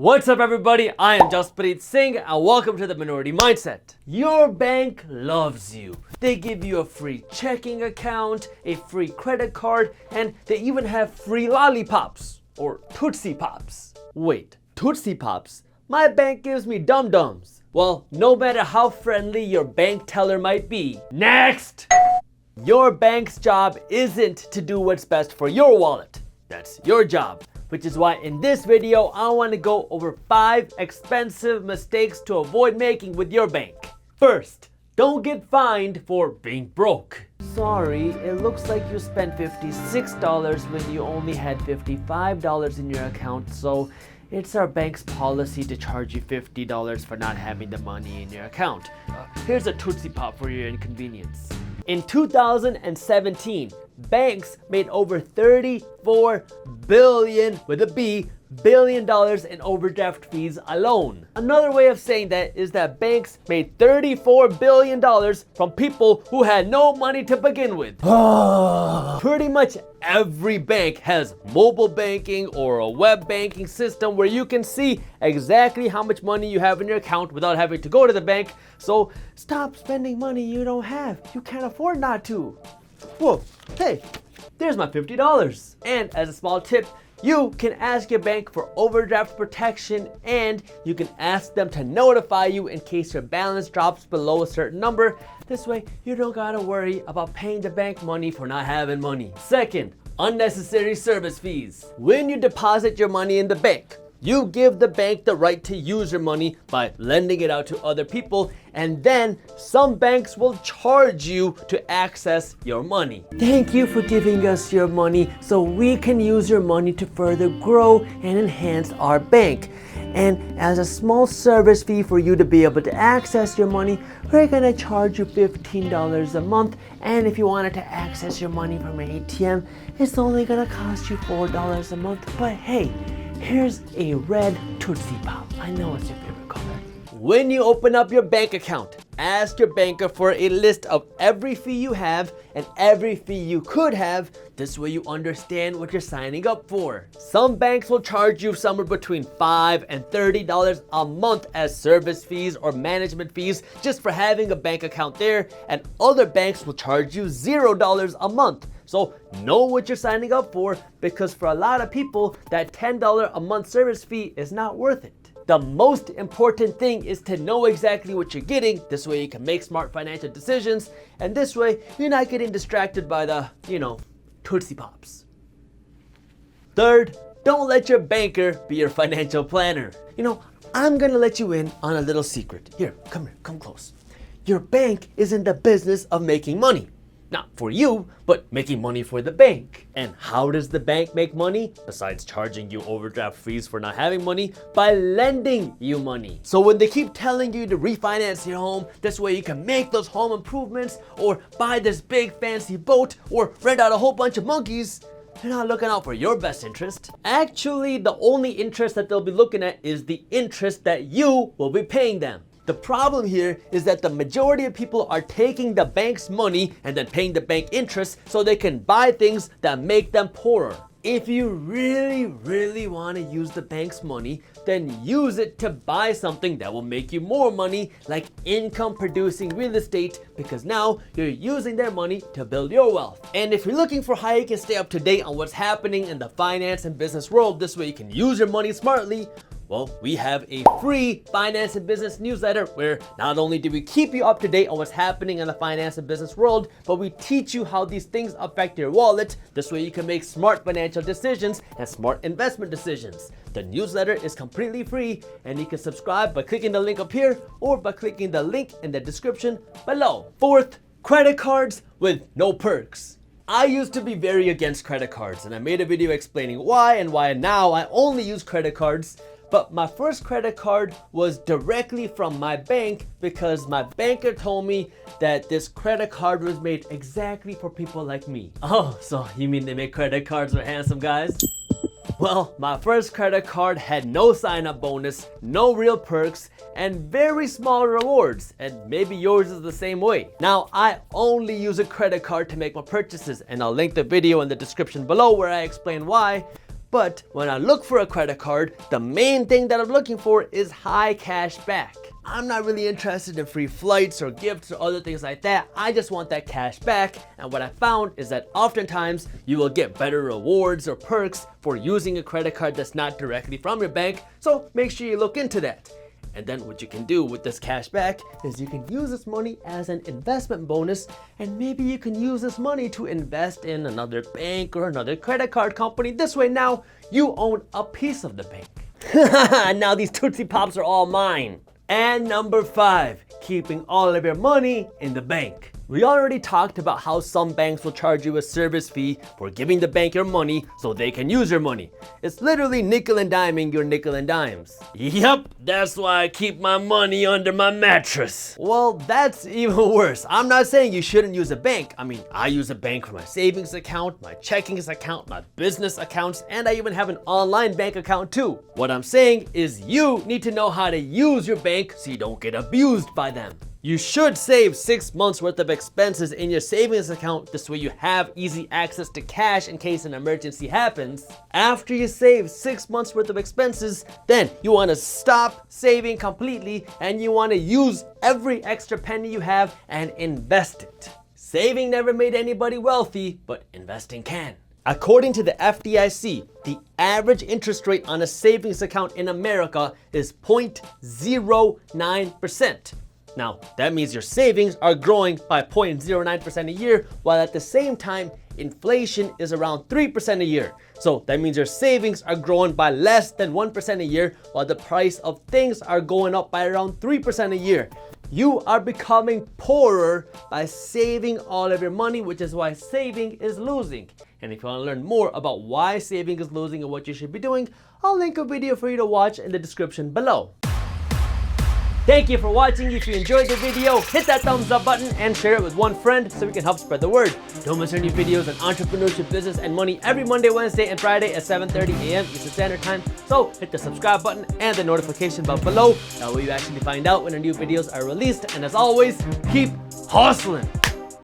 What's up everybody, I am Jaspreet Singh and welcome to the Minority Mindset. Your bank loves you. They give you a free checking account, a free credit card, and they even have free lollipops or Tootsie Pops. Wait, Tootsie Pops? My bank gives me dum-dums. Well, no matter how friendly your bank teller might be. Next! Your bank's job isn't to do what's best for your wallet. That's your job. Which is why in this video, I want to go over 5 expensive mistakes to avoid making with your bank. First, don't get fined for being broke. Sorry, it looks like you spent $56 when you only had $55 in your account, so it's our bank's policy to charge you $50 for not having the money in your account. Here's a Tootsie Pop for your inconvenience. In 2017, banks made over $34 billion in overdraft fees alone. Another way of saying that is that banks made $34 billion from people who had no money to begin with. Pretty much every bank has mobile banking or a web banking system where you can see exactly how much money you have in your account without having to go to the bank. So stop spending money you don't have. You can't afford not to. Whoa, hey, there's my $50. And as a small tip, you can ask your bank for overdraft protection and you can ask them to notify you in case your balance drops below a certain number. This way, you don't gotta worry about paying the bank money for not having money. Second, unnecessary service fees. When you deposit your money in the bank, you give the bank the right to use your money by lending it out to other people, and then some banks will charge you to access your money. Thank you for giving us your money so we can use your money to further grow and enhance our bank. And as a small service fee for you to be able to access your money, we're gonna charge you $15 a month. And if you wanted to access your money from an ATM, it's only gonna cost you $4 a month. But hey, here's a red Tootsie Pop. I know it's your favorite color. When you open up your bank account, ask your banker for a list of every fee you have and every fee you could have. This way you understand what you're signing up for. Some banks will charge you somewhere between $5 and $30 a month as service fees or management fees just for having a bank account there, and other banks will charge you $0 a month. So know what you're signing up for, because for a lot of people, that $10 a month service fee is not worth it. The most important thing is to know exactly what you're getting. This way you can make smart financial decisions, and this way you're not getting distracted by the, Tootsie Pops. Third, don't let your banker be your financial planner. I'm gonna let you in on a little secret. Here, come close. Your bank is in the business of making money. Not for you, but making money for the bank. And how does the bank make money? Besides charging you overdraft fees for not having money, by lending you money. So when they keep telling you to refinance your home, this way you can make those home improvements or buy this big fancy boat or rent out a whole bunch of monkeys, they're not looking out for your best interest. Actually, the only interest that they'll be looking at is the interest that you will be paying them. The problem here is that the majority of people are taking the bank's money and then paying the bank interest so they can buy things that make them poorer. If you really want to use the bank's money, then use it to buy something that will make you more money, like income producing real estate, because now you're using their money to build your wealth. And if you're looking for how you can stay up to date on what's happening in the finance and business world, this way you can use your money smartly, well, we have a free finance and business newsletter where not only do we keep you up to date on what's happening in the finance and business world, but we teach you how these things affect your wallet. This way you can make smart financial decisions and smart investment decisions. The newsletter is completely free and you can subscribe by clicking the link up here or by clicking the link in the description below. Fourth, credit cards with no perks. I used to be very against credit cards and I made a video explaining why and why now I only use credit cards. But my first credit card was directly from my bank because my banker told me that this credit card was made exactly for people like me. Oh, so you mean they make credit cards for handsome guys? Well, my first credit card had no sign-up bonus, no real perks, and very small rewards, and maybe yours is the same way. Now, I only use a credit card to make my purchases, and I'll link the video in the description below where I explain why. But when I look for a credit card, the main thing that I'm looking for is high cash back. I'm not really interested in free flights or gifts or other things like that. I just want that cash back. And what I found is that oftentimes you will get better rewards or perks for using a credit card that's not directly from your bank. So make sure you look into that. And then what you can do with this cash back is you can use this money as an investment bonus, and maybe you can use this money to invest in another bank or another credit card company. This way now you own a piece of the bank. Now these Tootsie Pops are all mine. And number 5, keeping all of your money in the bank. We already talked about how some banks will charge you a service fee for giving the bank your money so they can use your money. It's literally nickel and diming your nickel and dimes. Yep, that's why I keep my money under my mattress. Well, that's even worse. I'm not saying you shouldn't use a bank. I mean, I use a bank for my savings account, my checkings account, my business accounts, and I even have an online bank account too. What I'm saying is you need to know how to use your bank so you don't get abused by them. You should save 6 months worth of expenses in your savings account. This way you have easy access to cash in case an emergency happens. After you save 6 months worth of expenses, then you want to stop saving completely and you want to use every extra penny you have and invest it. Saving never made anybody wealthy, but investing can. According to the FDIC, the average interest rate on a savings account in America is 0.09%. Now, that means your savings are growing by 0.09% a year, while at the same time, inflation is around 3% a year. So that means your savings are growing by less than 1% a year, while the price of things are going up by around 3% a year. You are becoming poorer by saving all of your money, which is why saving is losing. And if you want to learn more about why saving is losing and what you should be doing, I'll link a video for you to watch in the description below. Thank you for watching. If you enjoyed the video, hit that thumbs up button and share it with one friend so we can help spread the word. Don't miss our new videos on entrepreneurship, business, and money every Monday, Wednesday, and Friday at 7:30 a.m. Eastern Standard Time. So hit the subscribe button and the notification bell below. That way you actually find out when our new videos are released. And as always, keep hustling.